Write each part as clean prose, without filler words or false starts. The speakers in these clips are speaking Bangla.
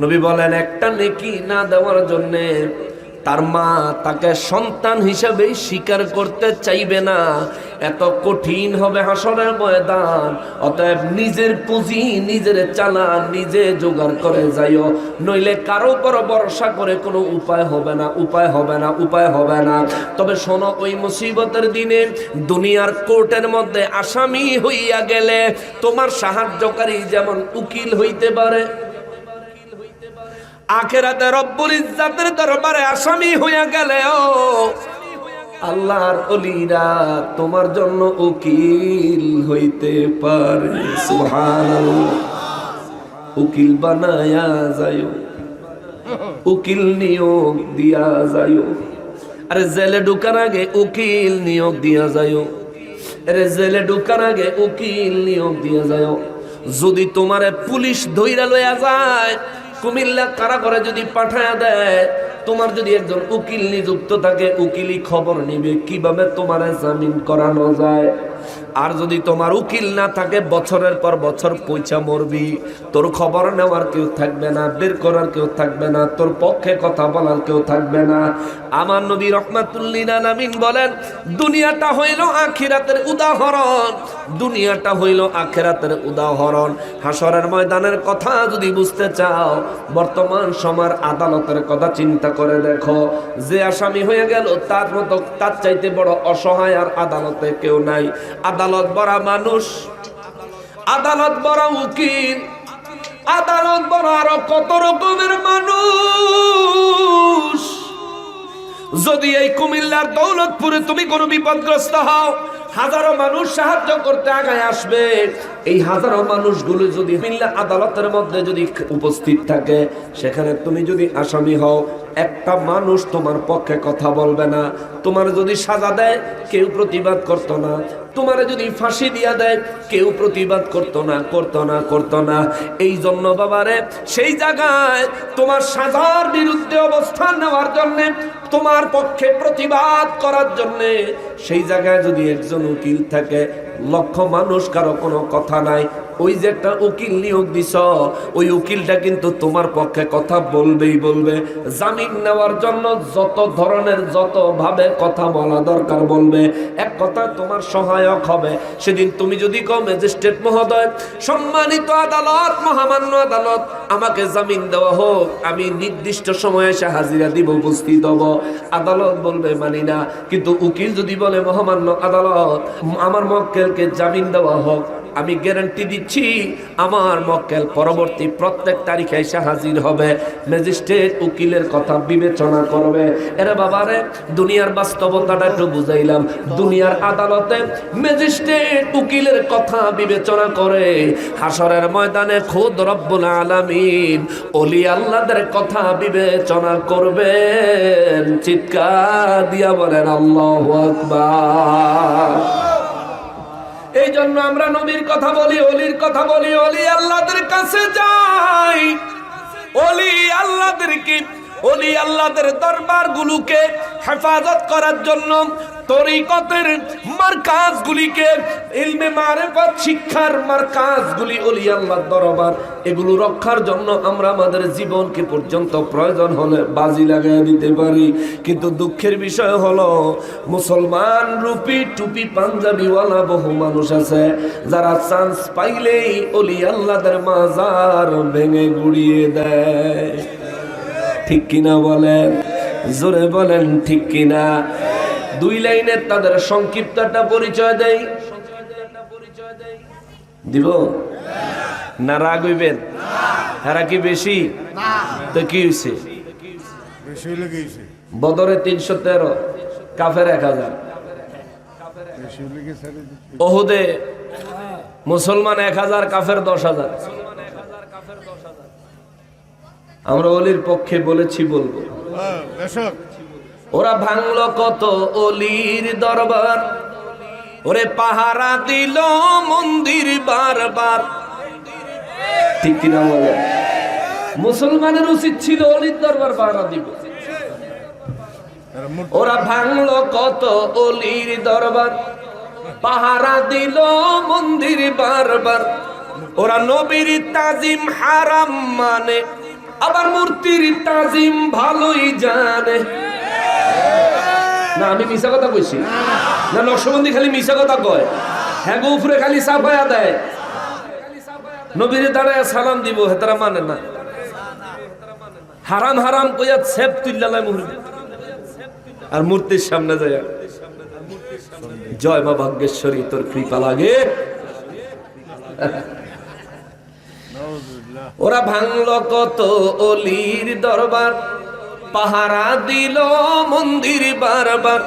নবী বলেন একটা নেকি না দেওয়ার জন্য তার মা তাকে সন্তান হিসেবে স্বীকার করতে চাইবে না। এত কঠিন হবে হাসরের ময়দান। অতএব নিজের পুঁজি নিজের চালান, নিজে জোগাড় করে যাইও, নইলে কারো উপর ভরসা করে কোনো উপায় হবে না, উপায় হবে না, উপায় হবে না। তবে শোনো, ওই মুসিবতের দিনে দুনিয়ার কোর্টের মধ্যে আসামি হইয়া গেলে তোমার সাহায্যকারী যেমন উকিল হইতে পারে, আখিরাতে রব্বুল ইজ্জাতের দরবারে আসামি হইয়া গেলেও আল্লাহর ওলিরা তোমার জন্য উকিল হইতে পারে। সুবহানাল্লাহ। উকিল বানায়া যায়ো, উকিল নিয়োগ দিয়া যায়ো। আরে জেলে ঢুকার আগে উকিল নিয়োগ দিয়া যায়ো, আরে জেলে ঢুকার আগে উকিল নিয়োগ দিয়া যায়ো। যদি তোমারে পুলিশ ধইরা লইয়া যায়, কুমিল্লা কারাগারে যদি পাঠায়া দেয়, তোমার যদি একজন উকিল নিযুক্ত থাকে, উকিলই খবর নিবে কিভাবে তোমারে জামিন করানো যায়। আর যদি তোমার উকিল না থাকে, বছরের পর বছর পয়সা মরবি, তোর খবর নেওয়ার কেউ থাকবে না, বের করার কেউ থাকবে না, তোর পক্ষে কথা বলার কেউ থাকবে না। আমার নবী রাহমাতুল লিল আলামিন বলেন, দুনিয়াটা হইল আখিরাতের উদাহরণ, দুনিয়াটা হইল আখিরাতের উদাহরণ। হাসরের ময়দানের কথা যদি বুঝতে চাও, বর্তমান সময়ের আদালতের কথা চিন্তা করে দেখো। যে আসামি হয়ে গেল, তার মতো তার চাইতে বড় অসহায় আর আদালতে কেউ নাই। আদালত বড় মানুষ, আদালত বড় উকিল, আদালত বড় আরো কত রকমের মানুষ। যদি এই কুমিল্লার দৌলতপুরে তুমি কোনো বিপদগ্রস্ত হও, হাজারো মানুষ সাহায্য করতে আগায় আসবে। এই হাজারো মানুষগুলো যদি কুমিল্লা আদালতের মধ্যে যদি উপস্থিত থাকে, সেখানে তুমি যদি আসামি হও, একটা মানুষ তোমার পক্ষে কথা বলবে না। তোমার যদি সাজা দেয়, কেউ প্রতিবাদ করতো না। তোমার যদি ফাঁসি দিয়া দেয়, কেউ প্রতিবাদ করতো না, করতো না, করতো না। এই জন্য বাবারে, সেই জায়গায় তোমার সাজার বিরুদ্ধে অবস্থান নেওয়ার জন্যে, তোমার পক্ষে প্রতিবাদ করার জন্যে সেই জায়গায় যদি একজন উকিল থাকে, লক্ষ মানুষ কারো কোনো কথা নাই, ওই যে একটা উকিল নিয়োগ দিছ, ওই উকিলটা কিন্তু তোমার পক্ষে কথা বলবেই বলবে। জামিন নেওয়ার জন্য যত ধরনের যত ভাবে কথা বলা দরকার বলবে, এক কথা তোমার সহায়ক হবে। সেদিন তুমি যদি কও, ম্যাজিস্ট্রেট মহোদয়, সম্মানিত আদালত, মহামান্য আদালত, আমাকে জামিন দেওয়া হোক, আমি নির্দিষ্ট সময়ে এসে হাজিরা দিব, উপস্থিত হব, আদালত বলবে মানি না। কিন্তু উকিল যদি বলে, মহামান্য আদালত, আমার মক্কেলকে জামিন দেওয়া হোক, আমি গ্যারান্টি দিচ্ছি আমার মক্কেল পরবর্তী প্রত্যেক তারিখে এসে হাজির হবে। ম্যাজিস্ট্রেট উকিলের কথা বিবেচনা করবে। এরা বাবারে, দুনিয়ার বাস্তবতাটা একটু বুঝাইলাম। দুনিয়ার আদালতে ম্যাজিস্ট্রেট উকিলের কথা বিবেচনা করে, হাসরের ময়দানে খুদ রব্বুল আলামিন ওলি আল্লাহদের কথা বিবেচনা করবেন। চিৎকার দিয়া বলেন আল্লাহু আকবার। এই জন্য আমরা নবীর কথা বলি, অলির কথা বলি, অলি আল্লাহদের কাছে যাই, অলি আল্লাহদেরকে, অলি আল্লাহদের দরবারগুলোকে হেফাজত করার জন্য, তরিকতের মারকাজগুলিকে, ইলমে মারিফত শিক্ষার মারকাজগুলি, অলি আল্লাহর দরবার, এগুলো রক্ষার জন্য আমরা আমাদের জীবনকে পর্যন্ত প্রয়োজন হলে বাজি লাগাই দিতে পারি। কিন্তু দুঃখের বিষয় হলো, মুসলমান রূপী টুপি পাঞ্জাবিওয়ালা বহু মানুষ আছে, যারা চান্স পাইলেই অলি আল্লাহদের মাজার ভেঙে গুড়িয়ে দেয়। ঠিক কিনা বলেন? জোরে বলেন ঠিক কিনা? দুই লাইনের তাদের সংক্ষিপ্ত একটা পরিচয় দেই, দিব না? রাগ হইবেন? হেরা কি বেশি? তো কি হয়েছে? বদরে 313, কাফের 1000, ওহুদে মুসলমান 1000, কাফের 10,000। আমরা অলির পক্ষে বলেছি, বলবো। ওরা ভাঙলো কত অলির দরবার, ওরে পাহারা দিল মন্দির বারবার। ঠিক কিনা বলে? মুসলমানের উচিত ছিল অলির দরবার পাহারা দিব। ওরা ভাঙলো কত অলির দরবার, পাহারা দিল মন্দির বারবার। ওরা নবীর তাজিম হারাম মানে, আবার মূর্তির তাজিম ভালোই জানে। না আমি মিশা কথা কইছি না? নকশবন্দি খালি মিশা কথা কয়, হ্যাঁ গো উপরে খালি সাফায়া দেয়, নবীরে দাঁড়ায় সালাম দিব হেতারা মানে না। হারাম হারাম কইয়া সেপ তুল্লালায় মুহূর্তে আর মূর্তির সামনে যায় জয় মা ভাগ্যেশ্বরী তোর কৃপা লাগে। ওরা ভাঙলো কত অলির দরবার, পাহারা দিল মন্দির বারবার,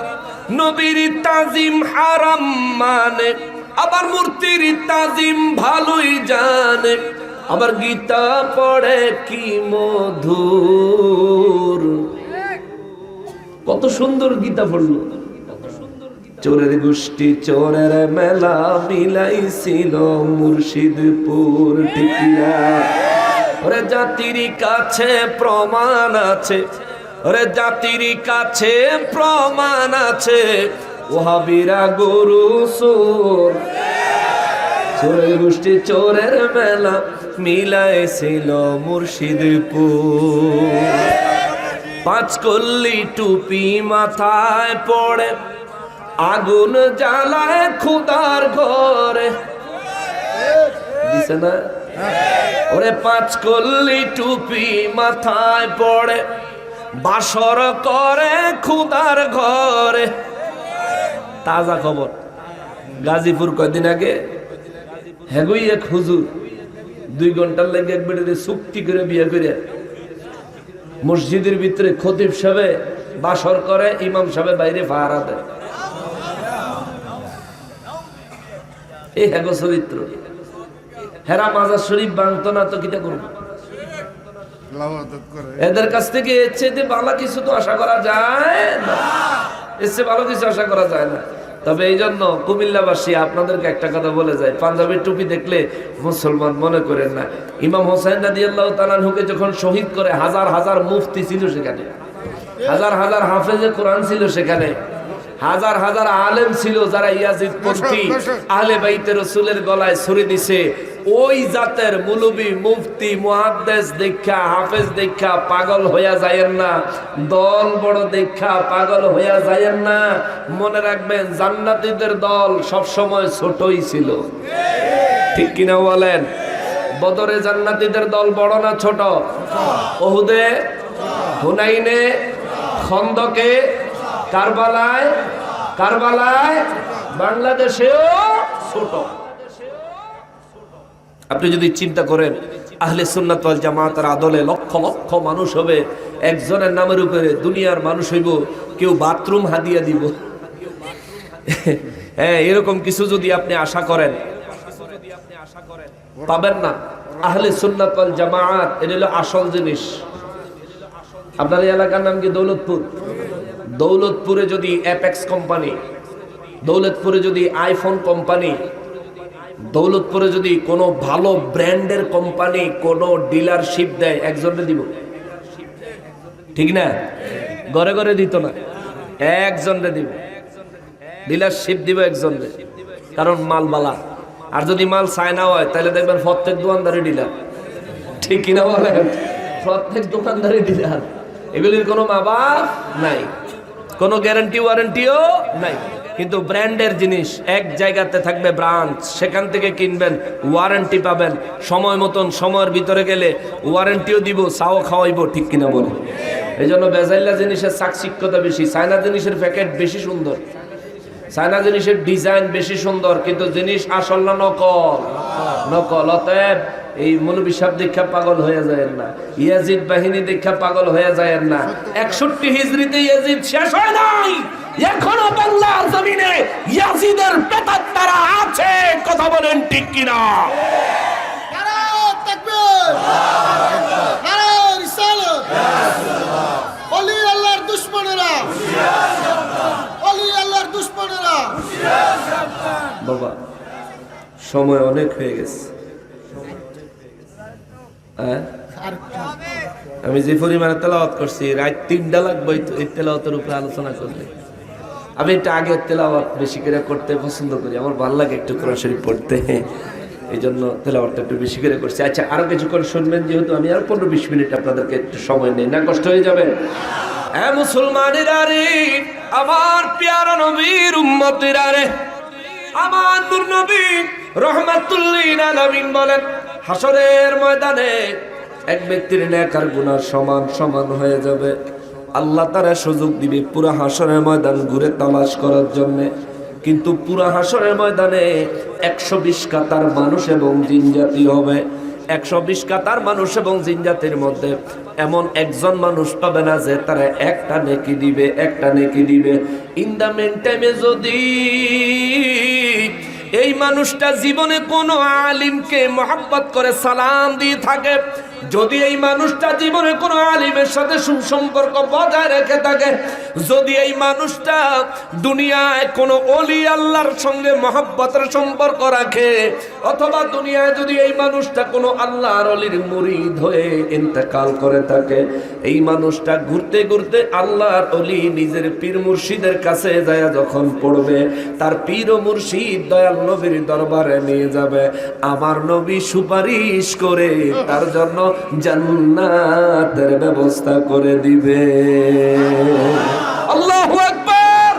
নবীর তাজিম হারাম মানে, আবার মূর্তির তাজিম ভালোই জানে, আবার গীতা পড়ে কি মধুর। কত সুন্দর গীতা পড়লো। চোরের গোষ্ঠী চোরের মেলা মিলাইছিল মুর্শিদপুর টিকিয়া। ওরে জাতির কাছে প্রমাণ আছে, ওরে জাতির কাছে প্রমাণ আছে, ওহাবিরা গরু চোর। চোরের গোষ্ঠী চোরের মেলা মিলাইছিল মুর্শিদপুর। পাঁচ কল্লি টুপি মাথায় পড়ে, আগুন জ্বালায় খুদার ঘরে। দিছে না? ওরে পাঁচ কল্লি টুপি মাথায় পড়ে, বাসর করে খুদার ঘরে। তাজা খবর, গাজীপুর কয়দিন আগে হেগুই এক হুজুর 2 ঘন্টার লেগে একবারে চুক্তি করে বিয়ে করে মসজিদের ভিতরে খতিব সাহেব বাসর করে, ইমাম সাহেব বাইরে পাহারা দেয়। এই হেগো চরিত্র। হেরা মাজার শরীফ বাংতো না তো কিটা করবো? এদের কাছ থেকে এর চেয়ে ভালো কিছু তো আশা করা যায় না, এর চেয়ে ভালো কিছু আশা করা যায় না। তবে এই জন্য কুমিল্লাবাসী আপনাদেরকে একটা কথা বলে যায়, পাঞ্জাবের টুপি দেখলে মুসলমান মনে করেন না। ইমাম হোসেন রাদিয়াল্লাহু তাআলা আনহুকে যখন শহীদ করে, হাজার হাজার মুফতি ছিল সেখানে, হাজার হাজার হাফেজে কোরআন ছিল সেখানে, হাজার হাজার আলেম ছিল যারা ইয়াজিদ পন্থী আহলে বাইতে রাসূলের গলায় ছুরি দিছে। ওই জাতের মুলবি মুফতি মুহাদ্দিস দেখা, হাফেজ দেখা পাগল হইয়া যায়েন না, দল বড় দেখা পাগল হইয়া যায়েন না। মনে রাখবেন জান্নাতীদের দল সব সময় ছোটই ছিল, ঠিক কিনা বলেন? বদরে জান্নাতীদের দল বড় না ছোট? উহুদে, হুনাইনে, খন্দকে, কারবালায়, বাংলাদেশেও ছোট। আপনি যদি চিন্তা করেন আহলে সুন্নাত ওয়াল জামাতের আদলে লক্ষ লক্ষ মানুষ হবে, একজনের নামের উপরে দুনিয়ার মানুষ হইব, কেউ বাথরুম হাদিয়া দিব। হ্যাঁ, এরকম কিছু যদি আপনি আশা করেন পাবেন না। আহলে সুন্নাত ওয়াল জামাত এটা হলো আসল জিনিস। আপনার এই এলাকার নাম কি? দৌলতপুর। দৌলতপুরে যদি অ্যাপেক্স কোম্পানি, দৌলতপুরে যদি আইফোন কোম্পানি, দৌলতপুরে যদি কোনো ভালো ব্র্যান্ডের কোম্পানি কোনো ডিলারশিপ দেয়, একজনকে দিব, ঠিক না? ঘরে ঘরে দিত না, একজনকে দিব, ডিলারশিপ দিব একজনকে, কারণ মাল বালা। আর যদি মাল চায়না হয় তাহলে দেখবেন প্রত্যেক দোকানদারি ডিলার, ঠিক কিনা বলেন? প্রত্যেক দোকানদারি ডিলার। এগুলির কোনো মা বাপ নাই, কোনো গ্যারান্টি ওয়ারেন্টিও নাই। কিন্তু ব্র্যান্ডের জিনিস এক জায়গাতে থাকবে ব্রাঞ্চ, সেখান থেকে কিনবেন, ওয়ারেন্টি পাবেন, সময় মতন সময়ের ভিতরে গেলে ওয়ারেন্টিও দিব, চাও খাওয়াইব, ঠিক কিনা বলে? এই জন্য বেজাইলা জিনিসের চাকচিক্যতা বেশি। চায়না জিনিসের প্যাকেট বেশি সুন্দর, চায়না জিনিসের ডিজাইন বেশি সুন্দর, কিন্তু জিনিস আসল না নকল? নকল। অতএব এই মৌলবী সাহেব দীক্ষা পাগল হয়ে যায় না, ইয়াজিদ বাহিনী দীক্ষা পাগল হয়ে যায় না। 61 হিজরিতে ইয়াজিদ শেষ হয় নাই, এখনো বাংলার জমিনে ইয়াজিদের প্রেতাত্মারা আছে। কথা বলেন ঠিক কিনা? নারায়ে তাকবীর, নারায়ে রিসালাত। ওলি আল্লাহর দুশমনেরা, ওলি আল্লাহর দুশমনেরা। বাবা সময় অনেক হয়ে গেছে। আমি যে পরিমাণে তেলাওয়াত করছি, রাত 3টা লাগবে এই তেলাওয়াতের উপরে আলোচনা করলে। আমি একটু আগে তেলাওয়াত বেশি করে করতে পছন্দ করি, আমার ভালো লাগে একটু কোরআন শরীফ পড়তে। এই জন্য তেলাওয়াতটা একটু বেশি করে করছি। আচ্ছা, আরো কিছুক্ষণ শুনবেন, যেহেতু আমি আর 15-20 মিনিট আপনাদেরকে একটু সময় নেই, না কষ্ট হয়ে যাবে? হ্যাঁ মুসলমানেরা রে, আমার প্যারা নবীর উম্মতেরা রে, আমার নূর নবী রাহমাতুল লিল আলামিন বলেন, হাসরের ময়দানে এক ব্যক্তির নেক আর গুনাহ সমান সমান হয়ে যাবে। আল্লাহ তারা সুযোগ দিবে পুরো হাসরের ময়দান ঘুরে তালাশ করার জন্য, কিন্তু পুরো হাসরের ময়দানে 120 কাতার মানুষ এবং জিনজাতি হবে। 120 কাতার মানুষ এবং জিনজাতির মধ্যে এমন একজন মানুষ পাবে না যে তারা একটা নেকি দিবে, একটা নেকি দিবে। ইন দা মেন টাইমে যদি এই মানুষটা জীবনে কোনো আলিমকে মহব্বত করে সালাম দিয়ে থাকে, যদি এই মানুষটা জীবনে কোনো আলিমের সাথে সুসম্পর্ক বজায় রেখে থাকে, যদি এই মানুষটা দুনিয়ায় কোনো ওলি আল্লাহর সঙ্গে মহব্বতের সম্পর্ক রাখে, অথবা দুনিয়ায় যদি এই মানুষটা কোনো আল্লাহর ওলির মুরিদ হয়ে ইন্তেকাল করে থাকে, এই মানুষটা ঘুরতে ঘুরতে আল্লাহর ওলি নিজের পীর মুর্শিদের কাছে যায় যখন পড়বে, তার পীর ও মুর্শিদ দয়াল নবীর দরবারে নিয়ে যাবে। আমার নবী সুপারিশ করে তার জন্য জান্নাতের ব্যবস্থা করে দিবে। আল্লাহু আকবার।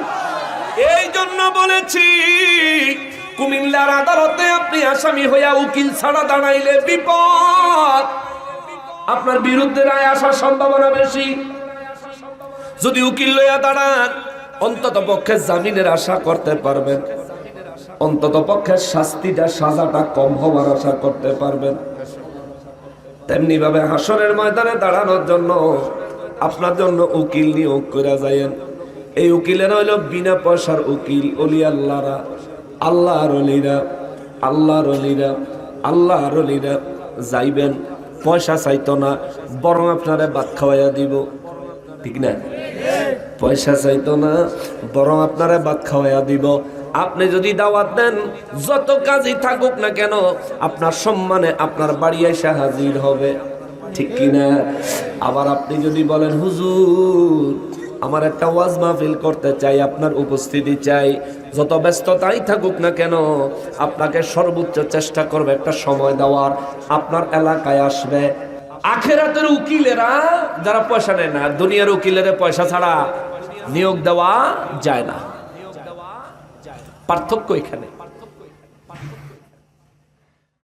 এই জন্য বলেছি, কুমিল্লার আদালতে আপনি আসামি হইয়া উকিল ছাড়া দাঁড়াইলে বিপদ, আপনার বিরুদ্ধে রায় আসার সম্ভাবনা বেশি। যদি উকিল লইয়া দাঁড়ান, অন্তত পক্ষে জামিনের আশা করতে পারবেন, অন্তত পক্ষে শাস্তিটা, সাজাটা কম হওয়ার আশা করতে পারবেন। তেমনি ভাবে হাসরের ময়দানে দাঁড়ানোর জন্য আপনার জন্য উকিল নিয়োগ করে যায়েন। এই উকিলেরা হইল বিনা পয়সার উকিল, ওলি আল্লাহরা, আল্লাহর ওলিরা, আল্লাহর ওলিরা, আল্লাহর ওলিরা যাইবেন, পয়সা চাইতো না, বরং আপনারা ভাত খাওয়াইয়া দিব। ঠিক না? পয়সা চাইতো না, বরং আপনারা ভাত খাওয়াইয়া দিব। আপনি যদি দাওয়াত দেন, যত কাজই থাকুক না কেন, আপনার সম্মানে আপনার বাড়ি এসে হাজির হবে। ঠিক কিনা? আবার আপনি যদি বলেন, হুজুর আমার একটা ওয়াজ মাহফিল করতে চাই, আপনার উপস্থিতি চাই, যত ব্যস্ততাই থাকুক না কেন, আপনাকে সর্বোচ্চ চেষ্টা করবে একটা সময় দেওয়ার, আপনার এলাকায় আসবে। আখিরাতের উকিলেরা যারা পয়সা নেয় না, দুনিয়ার উকিলের পয়সা ছাড়া নিয়োগ দেওয়া যায় না। পার্থক্য এখানে।